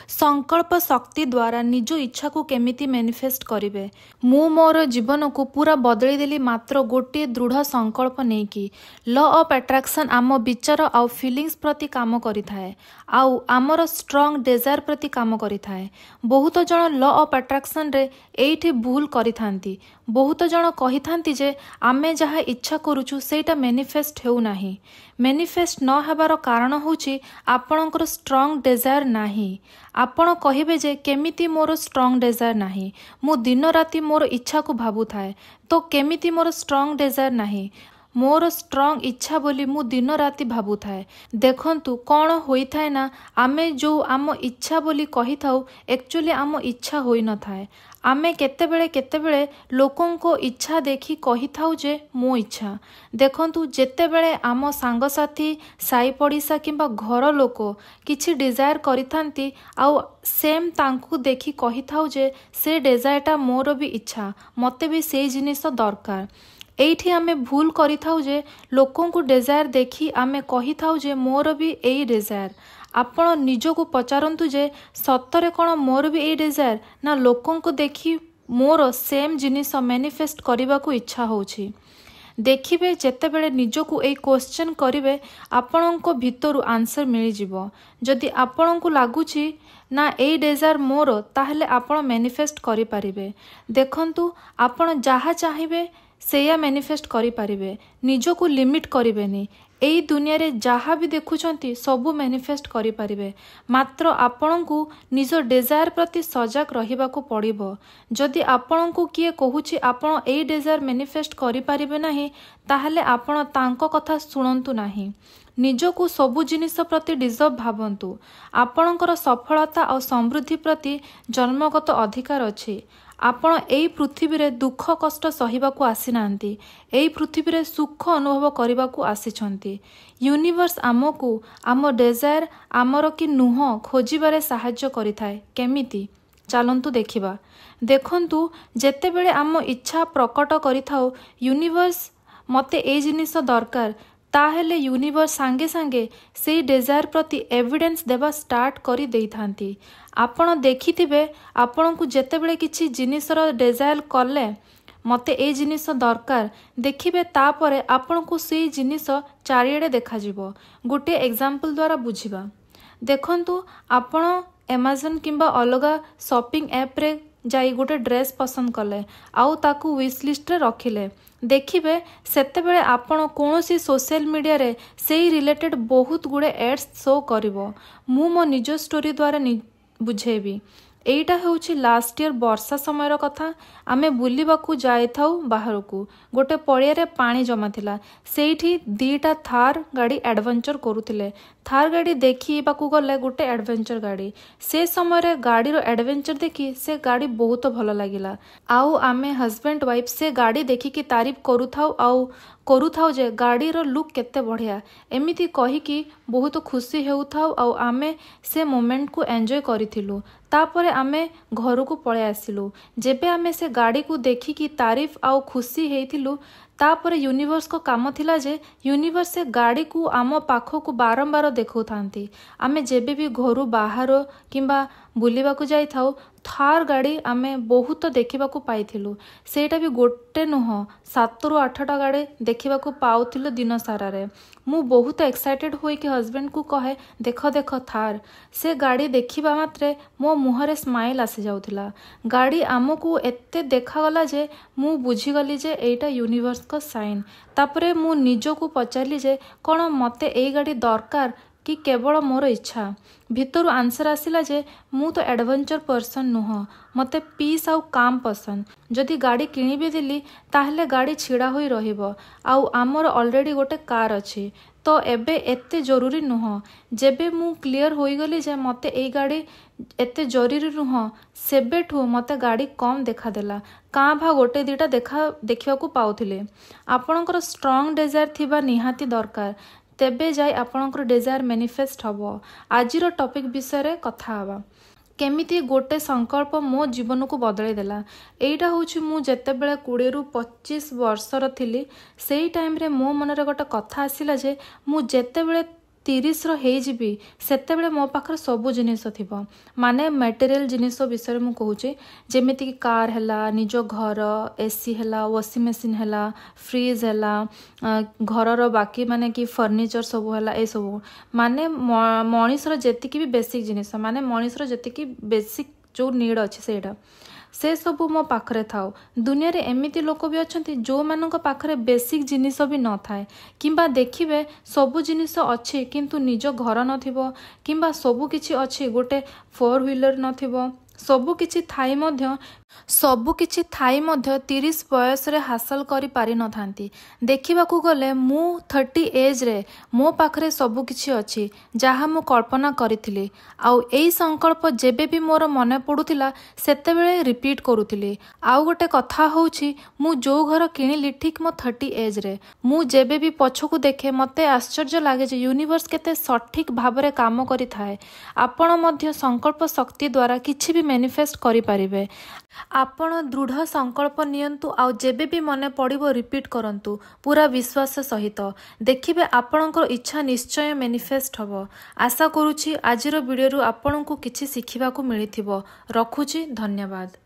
संकल्प शक्ति द्वारा निज इच्छा को केमिति मैनिफेस्ट करिवे। मु मोर जीवन को पूरा बदली देली मात्र गोटे दृढ़ संकल्प नहीं कि लॉ ऑफ अट्रैक्शन आम विचार आउ फीलिंग्स प्रति काम करिथाए आउ आमर स्ट्रॉन्ग डिजायर प्रति काम करिथाए। बहुत जन लॉ ऑफ अट्रैक्शन रे एठी भूल करिथांती। बहुत जन कहिथांती जे आमे जहा इच्छा करूछु सेटा मैनिफेस्ट हेउ नाही। मैनिफेस्ट न हेबार कारण होची आपणकर स्ट्रॉन्ग डिजायर नाही। आपण कहिबे जे केमिति मोर स्ट्रॉन्ग डिजायर नाही, मु दिन राति मोर इच्छा को भाबु थाए तो केमिति मोर स्ट्रॉन्ग डिजायर नाही, मोर स्ट्रॉन्ग इच्छा बोली मु दिन राति भाबु थाए। देखंतु कौन होई थाए ना आमे जो आम इच्छा बोली कही थाउ एक्चुअली आम इच्छा होई न थाए। आमे केतेबेले लोकों को इच्छा देखी कही थाउ जे मो इच्छा। देखंतु जेतेबेले आम सांगसाथी साई पड़िसा किंबा घर लोक किछि डिजायर करिथांती आउ सेम तांकु देखी कही थाउ जे से डिजायरटा मोर भी इच्छा, मते भी सेई जिनिस दरकार। एठी आमे भूल करि थाउ जे लोकों को डिजायर देखी आमे कही थाउ जे मोर भी एई डिजायर। आपण निजको पचारंतु जे सतरे कौन मोर भी एई डिजायर ना लोकों को देखी मोर सेम जिनिस मैनिफेस्ट करने को इच्छा होछि। देखिबे जेतेबेले निजको एई क्वेश्चन करिवे आपणको भितरु आंसर मिल जिवो। जदि आपणको लागुछि ना एई डिजायर मोर ताहले आपण मैनिफेस्ट करि परिबे। देखंतु आपण जहा चाहिबे सेया मैनिफेस्ट करि परिबे। निजको लिमिट करिवेनी। एई दुनिया रे जहाँ भी देखुछंती सबु मैनिफेस्ट करि परिबे। मात्र आपणको निज डिजायर प्रति सजग रहिबाको पड़िबो। जदि आपणको किए कहूछि आपण एई डिजायर मैनिफेस्ट करि परिबे नाही ताहले आपण तांको कथा सुनंतु नाही। निजको सबु जिनिस प्रति डिजर्व भावंतु। आपणकर सफलता और समृद्धि प्रति जन्मगत अधिकार अछि। आपण एई पृथ्वी रे दुख कष्ट सहिबाकू आसी नांती, एई पृथ्वी रे सुख अनुभव करिबाकू आसीछंती। यूनिवर्स आमको आम डिजायर आमर कि नुह खोजिबारे साहाय्य करिथाए। केमिति चलंतु देखिबा। देखंतु जेतेबेले आम इच्छा प्रकट करिथाउ यूनिवर्स मते ए जिनिस दरकार ताहेले यूनिवर्स सांगे सांगे से डिजायर प्रति एविडेंस देवा स्टार्ट करी देई थांती। आपण देखिथिबे आपण को जेतेबेले किछि जिनिसर डिजायर कले मते ए जिनिस दरकार देखिबे तापरे आपण को से जिनिस चारिएडे देखा जिवो। गोटे एग्जांपल द्वारा बुझिबा। देखंतु आपण अमेज़न किंबा अलगा शॉपिंग ऐप रे जाई गोटे ड्रेस पसंद कले आउ ताकू विश लिस्ट रे रखिले। देखिबे सेतेबेले आपण कोनोसी सोशल मीडिया रे सेई रिलेटेड बहुत गुडे एड्स शो करिवो। मु मो निज स्टोरी द्वारा बुझेबी। एटा होउछि लास्ट ईयर वर्षा समयर कथा। आमे बुलिबाकू जाय थाउ बाहर को गोटे पड़िया रे पानी जमा थिला। सेठी दीटा थार गाड़ी एडवेंचर करुथिले। थार गाड़ी देखिबाकू गले गोटे एडवेंचर गाड़ी। से समय रे गाड़ी रो एडवेंचर देखी से गाड़ी बहुत भल लागिला। आउ आमे हस्बैंड वाइफ से गाड़ी देखी की तारीफ करुथाउ जे गाड़ी रो लुक केते बढ़िया एमिति कही कि बहुत खुशी हेउथाउ आउ आमे से मोमेंट को एंजॉय करिथिलु। तापरे आमे घर को पळे आसिलु। जेबे आमे से गाड़ी को देखी की तारीफ आउ खुशी हेइथिलु तापरे यूनिवर्स को काम थिला जे यूनिवर्स से गाड़ी को आम पाख को बारंबार देखौ थांती। आमे जेबे भी घरु बाहर किंबा बुलिबाकू जाई थाउ थार गाड़ी आमे बहुत देखिबाकू पाइथिलु। सेटा भी गोटे नुह 7 ରୁ 8टा गाड़ी देखिबाकू पाउथिलु दिन सारा रे। मु बहुत एक्साइटेड होई कि हस्बैंड को कहे देख देख थार। से गाड़ी देखिबा मात्रे मो मुहरे स्माइल आसी जाउथिला। गाड़ी आमको एत्ते देखागला जे मु बुझीगली जे एटा यूनिवर्स को साइन। तापरे मु निजको पचारली जे कौन मते एई गाड़ी दरकार कि केवल मोर इच्छा। भितरु आंसर आसिला जे मु तो एडवेंचर पर्सन नुह, मते पीस आउ काम पसंद। जदि गाड़ी किणी भी देली ताहले गाड़ी छिड़ा होई रहिबो आउ आमर ऑलरेडी गोटे कार अछि तो एबे एते जरूरी नुह। जेबे मु क्लियर होई गली जे मते एई गाड़ी एते जरूरी नुह सेबेठु मते गाड़ी कम देखा देला। काँ भा गोटे दीटा देखा पाउथिले। आपणकर स्ट्रॉन्ग डिजायर थिबा निहाती दरकार तेबे जाई आपणकर डिजायर मैनिफेस्ट हबो। आजिर टॉपिक विषय कथा हवा केमिति गोटे संकल्प मो जीवन को बदलाई देला। एइटा होछि मु जेतेबेले 20 ରୁ 25 वर्षर थिली सेई टाइम रे मो मनरे गोटे कथा आसिला जे मु जेतेबेले 30 ହେଇଯିବି ସେତେବେଳେ ମୋ ପାଖରେ ସବୁ ଜିନିଷ ଥିବ। ମାନେ ମେଟେରିଆଲ ଜିନିଷ ବିଷୟରେ ମୁଁ କହୁଛି, ଯେମିତିକି କାର ହେଲା, ନିଜ ଘର, ଏସି ହେଲା, ୱାସିଂ ମେସିନ୍ ହେଲା, ଫ୍ରିଜ୍ ହେଲା, ଘରର ବାକି ମାନେ କି ଫର୍ଣ୍ଣିଚର ସବୁ ହେଲା, ଏସବୁ ମାନେ ମଣିଷର ଯେତିକି ବି ବେସିକ୍ ଜିନିଷ, ମାନେ ମଣିଷର ଯେତିକି ବେସିକ୍ ଯେଉଁ ନିଡ୍ ଅଛି ସେଇଟା ସେ ସବୁ ମୋ ପାଖରେ ଥାଉ। ଦୁନିଆରେ ଏମିତି ଲୋକ ବି ଅଛନ୍ତି ଯେଉଁମାନଙ୍କ ପାଖରେ ବେସିକ୍ ଜିନିଷ ବି ନଥାଏ, କିମ୍ବା ଦେଖିବେ ସବୁ ଜିନିଷ ଅଛି କିନ୍ତୁ ନିଜ ଘର ନଥିବ, କିମ୍ବା ସବୁ କିଛି ଅଛି ଗୋଟେ 4 ହ୍ୱିଲର ନଥିବ। ସବୁ କିଛି ଥାଇ ମଧ୍ୟ 30 ବୟସରେ ହାସଲ କରିପାରିନଥାନ୍ତି। ଦେଖିବାକୁ ଗଲେ ମୁଁ 30 ଏଜ୍ରେ ମୋ ପାଖରେ ସବୁ କିଛି ଅଛି ଯାହା ମୁଁ କଳ୍ପନା କରିଥିଲି। ଆଉ ଏଇ ସଂକଳ୍ପ ଯେବେ ବି ମୋର ମନେ ପଡ଼ୁଥିଲା ସେତେବେଳେ ରିପିଟ୍ କରୁଥିଲି। ଆଉ ଗୋଟେ କଥା ହେଉଛି, ମୁଁ ଯେଉଁ ଘର କିଣିଲି ଠିକ୍ ମୋ 30 ଏଜ୍ରେ, ମୁଁ ଯେବେ ବି ପଛକୁ ଦେଖେ ମୋତେ ଆଶ୍ଚର୍ଯ୍ୟ ଲାଗେ ଯେ ୟୁନିଭର୍ସ କେତେ ସଠିକ୍ ଭାବରେ କାମ କରିଥାଏ। ଆପଣ ମଧ୍ୟ ସଂକଳ୍ପ ଶକ୍ତି ଦ୍ୱାରା କିଛି ବି ମ୍ୟାନିଫେଷ୍ଟ କରିପାରିବେ। ଆପଣ ଦୃଢ଼ ସଂକଳ୍ପ ନିଅନ୍ତୁ, ଆଉ ଯେବେ ବି ମନେ ପଡ଼ିବ ରିପିଟ୍ କରନ୍ତୁ ପୁରା ବିଶ୍ୱାସ ସହିତ। ଦେଖିବେ ଆପଣଙ୍କର ଇଚ୍ଛା ନିଶ୍ଚୟ ମ୍ୟାନିଫେଷ୍ଟ ହେବ। ଆଶା କରୁଛି ଆଜିର ଭିଡ଼ିଓରୁ ଆପଣଙ୍କୁ କିଛି ଶିଖିବାକୁ ମିଳିଥିବ। ରଖୁଛି, ଧନ୍ୟବାଦ।